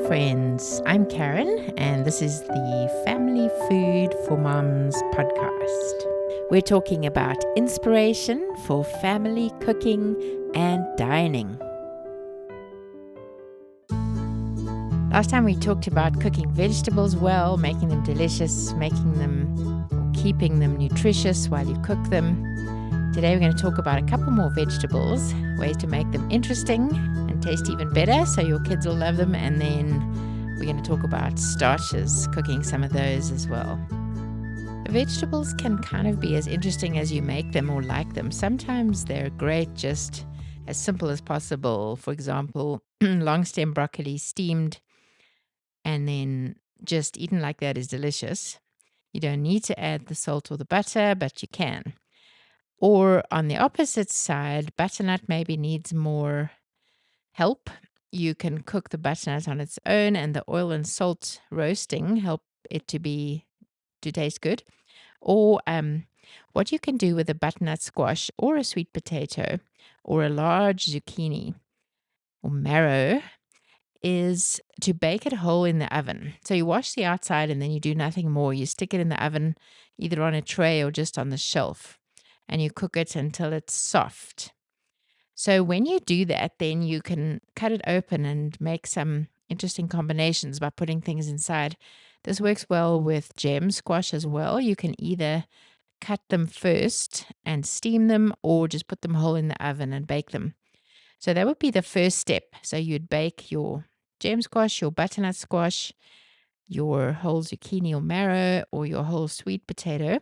friends. I'm Karen, and this is the Family Food for Moms podcast. We're talking about inspiration for family cooking and dining. Last time we talked about cooking vegetables well, making them delicious, making them or keeping them nutritious while you cook them. Today we're going to talk about a couple more vegetables, ways to make them interesting and taste even better so your kids will love them, and then we're going to talk about starches, cooking some of those as well. The vegetables can kind of be as interesting as you make them or like them. Sometimes they're great just as simple as possible. For example, long stem broccoli steamed and then just eaten like that is delicious. You don't need to add the salt or the butter, but you can. Or on the opposite side, butternut maybe needs more help. You can cook the butternut on its own, and the oil and salt roasting help it to taste good. Or what you can do with a butternut squash or a sweet potato or a large zucchini or marrow is to bake it whole in the oven. So you wash the outside and then you do nothing more. You stick it in the oven either on a tray or just on the shelf, and you cook it until it's soft. So when you do that, then you can cut it open and make some interesting combinations by putting things inside. This works well with gem squash as well. You can either cut them first and steam them or just put them whole in the oven and bake them. So that would be the first step. So you'd bake your gem squash, your butternut squash, your whole zucchini or marrow, or your whole sweet potato.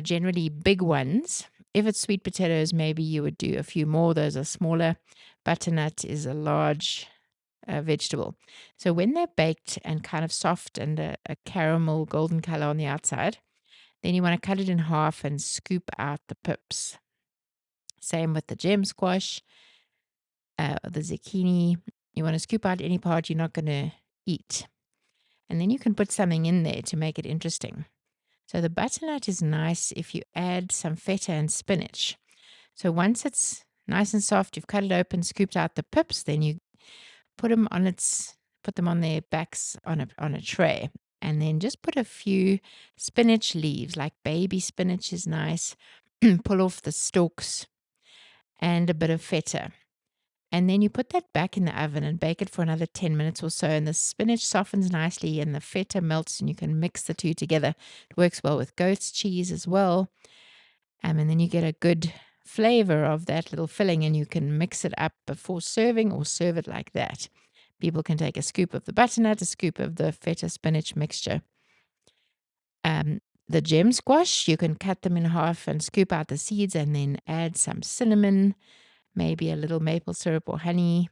Generally big ones. If it's sweet potatoes, maybe you would do a few more. Those are smaller. Butternut is a large vegetable. So when they're baked and kind of soft and a caramel golden color on the outside, then you want to cut it in half and scoop out the pips. Same with the gem squash, the zucchini. You want to scoop out any part you're not going to eat. And then you can put something in there to make it interesting. So the butternut is nice if you add some feta and spinach. So once it's nice and soft, you've cut it open, scooped out the pips, then you put them on their backs on a tray, and then just put a few spinach leaves, like baby spinach is nice. Pull off the stalks and a bit of feta. And then you put that back in the oven and bake it for another 10 minutes or so. And the spinach softens nicely and the feta melts, and you can mix the two together. It works well with goat's cheese as well. And then you get a good flavor of that little filling, and you can mix it up before serving or serve it like that. People can take a scoop of the butternut, a scoop of the feta spinach mixture. The gem squash, you can cut them in half and scoop out the seeds and then add some cinnamon, maybe a little maple syrup or honey,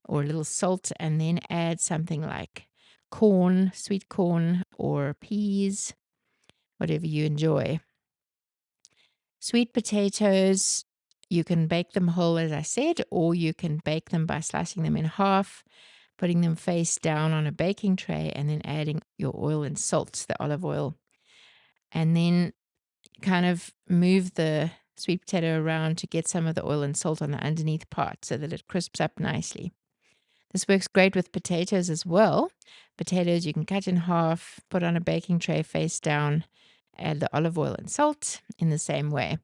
or a little salt, and then add something like corn, sweet corn, or peas, whatever you enjoy. Sweet potatoes, you can bake them whole, as I said, or you can bake them by slicing them in half, putting them face down on a baking tray, and then adding your oil and salt, the olive oil. And then kind of move the sweet potato around to get some of the oil and salt on the underneath part so that it crisps up nicely. This works great with potatoes as well. Potatoes you can cut in half, put on a baking tray face down, add the olive oil and salt in the same way,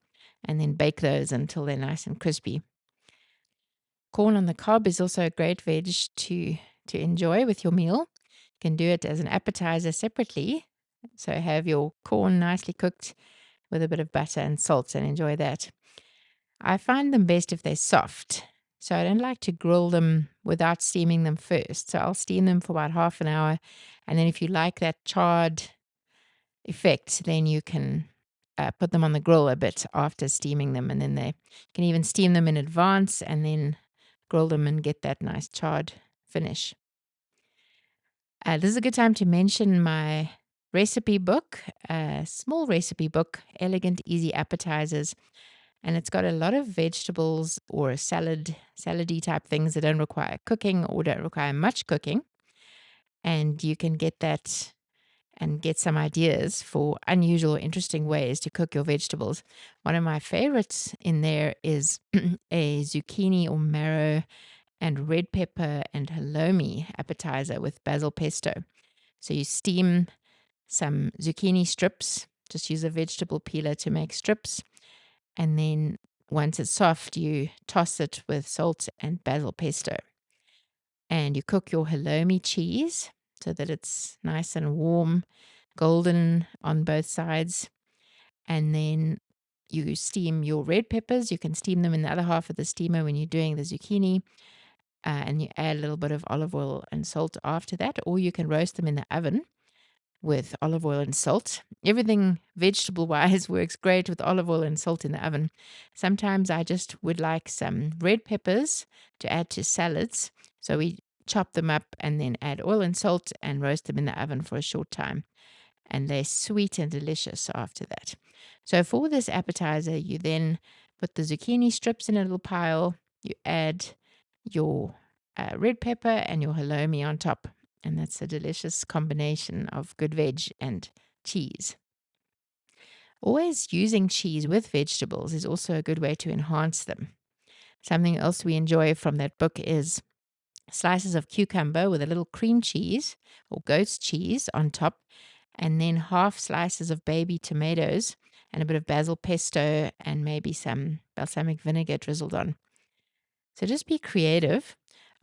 and then bake those until they're nice and crispy. Corn on the cob is also a great veg to enjoy with your meal. You can do it as an appetizer separately. So have your corn nicely cooked with a bit of butter and salt and enjoy that. I find them best if they're soft. So I don't like to grill them without steaming them first. So I'll steam them for about half an hour. And then if you like that charred effect, then you can put them on the grill a bit after steaming them. And then they can even steam them in advance and then grill them and get that nice charred finish. This is a good time to mention my recipe book, a small recipe book, Elegant Easy Appetizers. And it's got a lot of vegetables or salady type things that don't require cooking or don't require much cooking. And you can get that and get some ideas for unusual, interesting ways to cook your vegetables. One of my favorites in there is a zucchini or marrow and red pepper and halloumi appetizer with basil pesto. So you steam some zucchini strips. Just use a vegetable peeler to make strips. And then once it's soft, you toss it with salt and basil pesto. And you cook your halloumi cheese so that it's nice and warm, golden on both sides. And then you steam your red peppers. You can steam them in the other half of the steamer when you're doing the zucchini. And you add a little bit of olive oil and salt after that, or you can roast them in the oven with olive oil and salt. Everything vegetable wise works great with olive oil and salt in the oven. Sometimes I just would like some red peppers to add to salads. So we chop them up and then add oil and salt and roast them in the oven for a short time. And they're sweet and delicious after that. So for this appetizer, you then put the zucchini strips in a little pile. You add your red pepper and your halloumi on top. And that's a delicious combination of good veg and cheese. Always using cheese with vegetables is also a good way to enhance them. Something else we enjoy from that book is slices of cucumber with a little cream cheese or goat's cheese on top, and then half slices of baby tomatoes and a bit of basil pesto and maybe some balsamic vinegar drizzled on. So just be creative.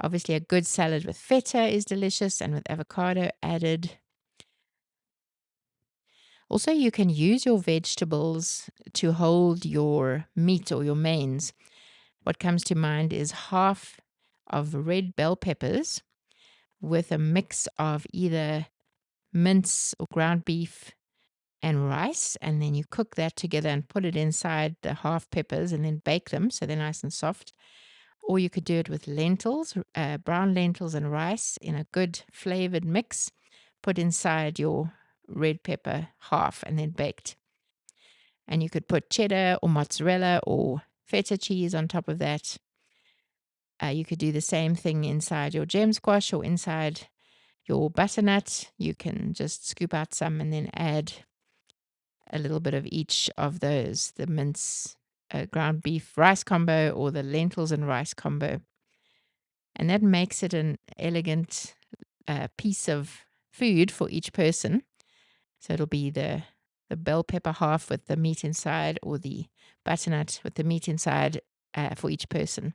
Obviously, a good salad with feta is delicious and with avocado added. Also, you can use your vegetables to hold your meat or your mains. What comes to mind is half of red bell peppers with a mix of either mince or ground beef and rice, and then you cook that together and put it inside the half peppers and then bake them so they're nice and soft. Or you could do it with lentils, brown lentils and rice in a good flavored mix, put inside your red pepper half and then baked. And you could put cheddar or mozzarella or feta cheese on top of that. You could do the same thing inside your gem squash or inside your butternut. You can just scoop out some and then add a little bit of each of those, the mince, ground beef rice combo or the lentils and rice combo. And that makes it an elegant piece of food for each person. So it'll be the bell pepper half with the meat inside, or the butternut with the meat inside for each person.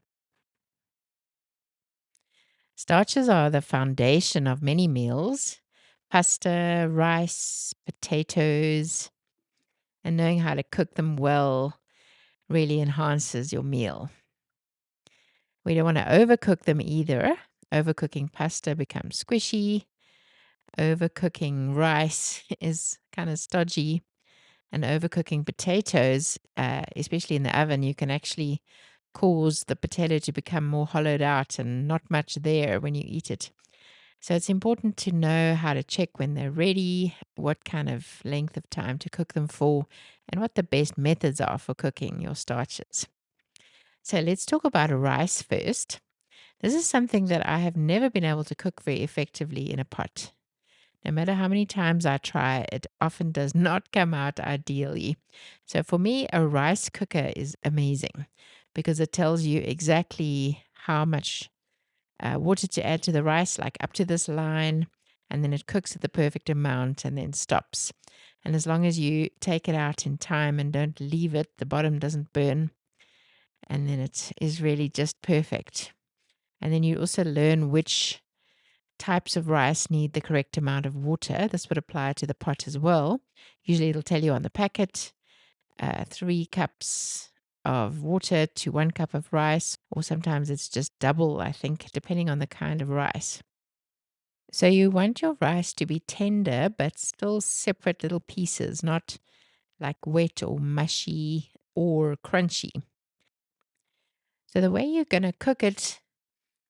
Starches are the foundation of many meals: pasta, rice, potatoes, and knowing how to cook them well really enhances your meal. We don't want to overcook them either. Overcooking pasta becomes squishy. Overcooking rice is kind of stodgy. And overcooking potatoes, especially in the oven, you can actually cause the potato to become more hollowed out and not much there when you eat it. So it's important to know how to check when they're ready, what kind of length of time to cook them for, and what the best methods are for cooking your starches. So let's talk about rice first. This is something that I have never been able to cook very effectively in a pot. No matter how many times I try, it often does not come out ideally. So for me, a rice cooker is amazing because it tells you exactly how much water to add to the rice, like up to this line, and then it cooks at the perfect amount and then stops. And as long as you take it out in time and don't leave it, the bottom doesn't burn, and then it is really just perfect. And then you also learn which types of rice need the correct amount of water. This would apply to the pot as well. Usually it'll tell you on the packet 3 cups of water to 1 cup of rice, or sometimes it's just double, I think, depending on the kind of rice. So you want your rice to be tender, but still separate little pieces, not like wet or mushy or crunchy. So the way you're going to cook it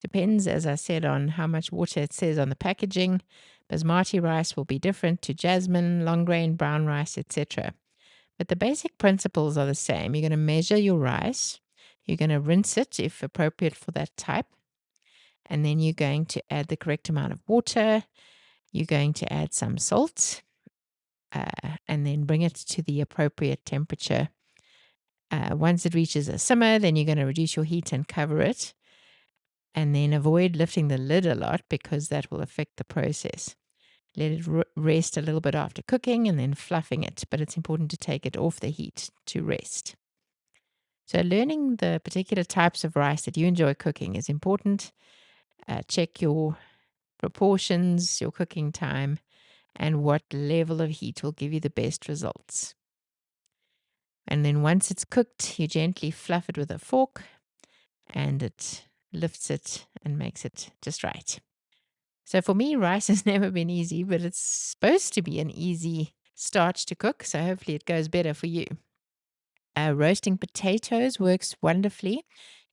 depends, as I said, on how much water it says on the packaging. Basmati rice will be different to jasmine, long grain, brown rice, etc. But the basic principles are the same. You're going to measure your rice. You're going to rinse it if appropriate for that type. And then you're going to add the correct amount of water. You're going to add some salt and then bring it to the appropriate temperature. Once it reaches a simmer, then you're going to reduce your heat and cover it. And then avoid lifting the lid a lot because that will affect the process. Let it rest a little bit after cooking and then fluffing it, but it's important to take it off the heat to rest. So, learning the particular types of rice that you enjoy cooking is important. Check your proportions, your cooking time, and what level of heat will give you the best results. And then once it's cooked, you gently fluff it with a fork and it lifts it and makes it just right. So for me, rice has never been easy, but it's supposed to be an easy starch to cook. So hopefully it goes better for you. Roasting potatoes works wonderfully.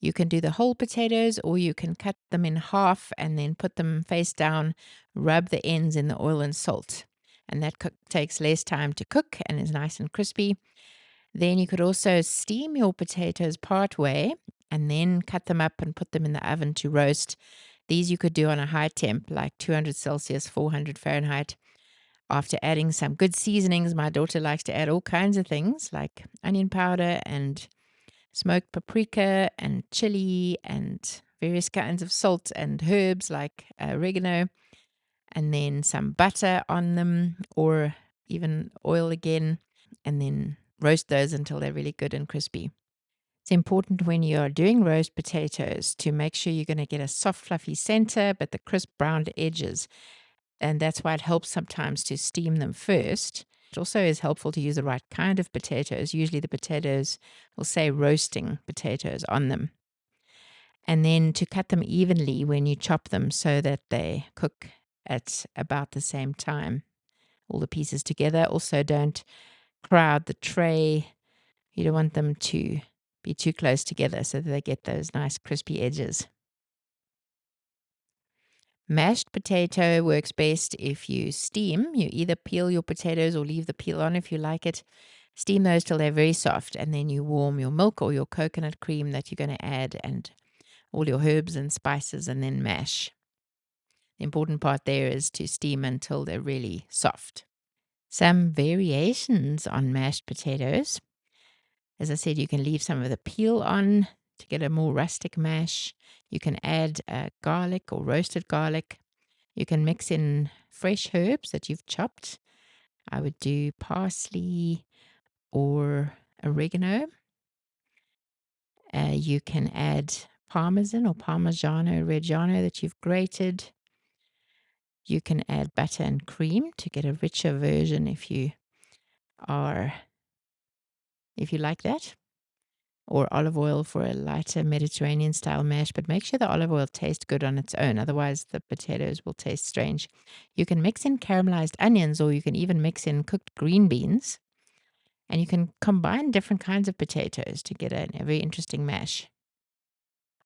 You can do the whole potatoes or you can cut them in half and then put them face down, rub the ends in the oil and salt. And that takes less time to cook and is nice and crispy. Then you could also steam your potatoes part way and then cut them up and put them in the oven to roast. These you could do on a high temp, like 200 Celsius, 400 Fahrenheit. After adding some good seasonings, my daughter likes to add all kinds of things like onion powder and smoked paprika and chili and various kinds of salt and herbs like oregano, and then some butter on them or even oil again, and then roast those until they're really good and crispy. It's important when you're doing roast potatoes to make sure you're going to get a soft, fluffy center, but the crisp browned edges. And that's why it helps sometimes to steam them first. It also is helpful to use the right kind of potatoes. Usually the potatoes will say roasting potatoes on them. And then to cut them evenly when you chop them so that they cook at about the same time, all the pieces together. Also, don't crowd the tray. You don't want them to be too close together so that they get those nice crispy edges. Mashed potato works best if you steam. You either peel your potatoes or leave the peel on if you like it. Steam those till they're very soft, and then you warm your milk or your coconut cream that you're going to add and all your herbs and spices and then mash. The important part there is to steam until they're really soft. Some variations on mashed potatoes. As I said, you can leave some of the peel on to get a more rustic mash. You can add garlic or roasted garlic. You can mix in fresh herbs that you've chopped. I would do parsley or oregano. You can add parmesan or parmigiano reggiano that you've grated. You can add butter and cream to get a richer version if you like that, or olive oil for a lighter Mediterranean style mash, but make sure the olive oil tastes good on its own. Otherwise, the potatoes will taste strange. You can mix in caramelized onions, or you can even mix in cooked green beans. And you can combine different kinds of potatoes to get a very interesting mash.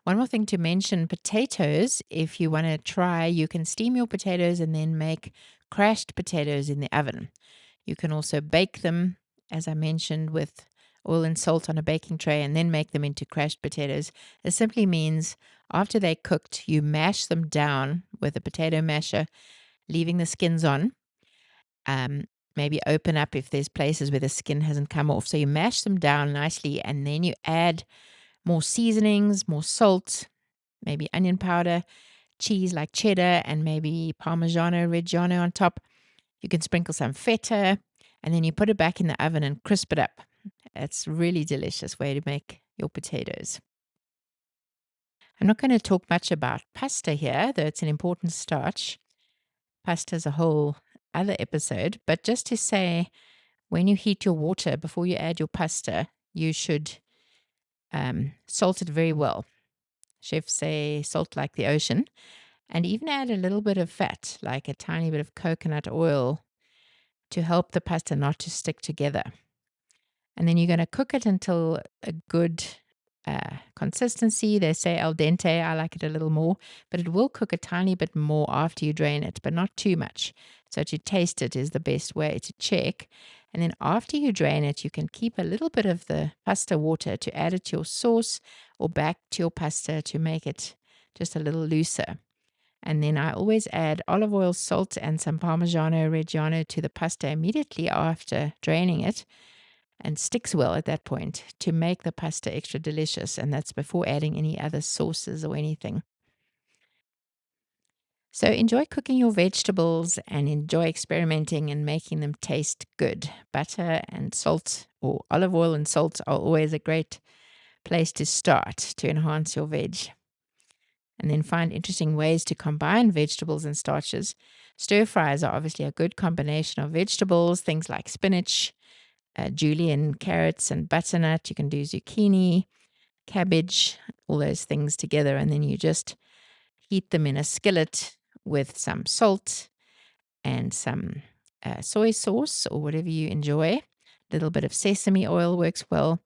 One more thing to mention, potatoes, if you want to try, you can steam your potatoes and then make crushed potatoes in the oven. You can also bake them, as I mentioned, with oil and salt on a baking tray and then make them into crushed potatoes. It simply means after they're cooked, you mash them down with a potato masher, leaving the skins on. Maybe open up if there's places where the skin hasn't come off. So you mash them down nicely and then you add more seasonings, more salt, maybe onion powder, cheese like cheddar, and maybe Parmigiano Reggiano on top. You can sprinkle some feta, and then you put it back in the oven and crisp it up. It's a really delicious way to make your potatoes. I'm not going to talk much about pasta here, though it's an important starch. Pasta is a whole other episode, but just to say, when you heat your water before you add your pasta, you should salt it very well. Chefs say salt like the ocean, and even add a little bit of fat, like a tiny bit of coconut oil, to help the pasta not to stick together. And then you're going to cook it until a good consistency. They say al dente. I like it a little more, but it will cook a tiny bit more after you drain it, but not too much. So to taste it is the best way to check. And then after you drain it, you can keep a little bit of the pasta water to add it to your sauce or back to your pasta to make it just a little looser. And then I always add olive oil, salt, and some Parmigiano Reggiano to the pasta immediately after draining it, and sticks well at that point to make the pasta extra delicious. And that's before adding any other sauces or anything. So enjoy cooking your vegetables and enjoy experimenting and making them taste good. Butter and salt, or olive oil and salt, are always a great place to start to enhance your veg. And then find interesting ways to combine vegetables and starches. Stir fries are obviously a good combination of vegetables, things like spinach, julienne, carrots, and butternut. You can do zucchini, cabbage, all those things together. And then you just heat them in a skillet with some salt and some soy sauce or whatever you enjoy. A little bit of sesame oil works well.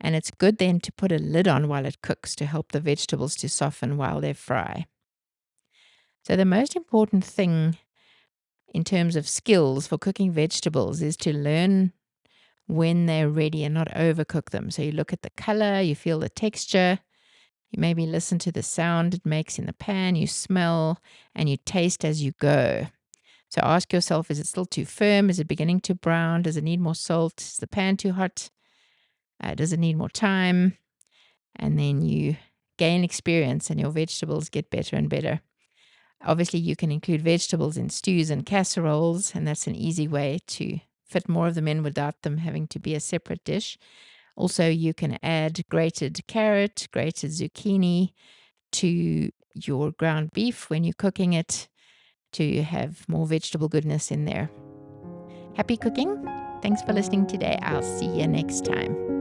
And it's good then to put a lid on while it cooks to help the vegetables to soften while they fry. So, the most important thing in terms of skills for cooking vegetables is to learn when they're ready and not overcook them. So, you look at the color, you feel the texture, you maybe listen to the sound it makes in the pan, you smell, and you taste as you go. So, ask yourself, is it still too firm? Is it beginning to brown? Does it need more salt? Is the pan too hot? Does it need more time? And then you gain experience and your vegetables get better and better. Obviously, you can include vegetables in stews and casseroles, and that's an easy way to fit more of them in without them having to be a separate dish. Also, you can add grated carrot, grated zucchini to your ground beef when you're cooking it to have more vegetable goodness in there. Happy cooking. Thanks for listening today. I'll see you next time.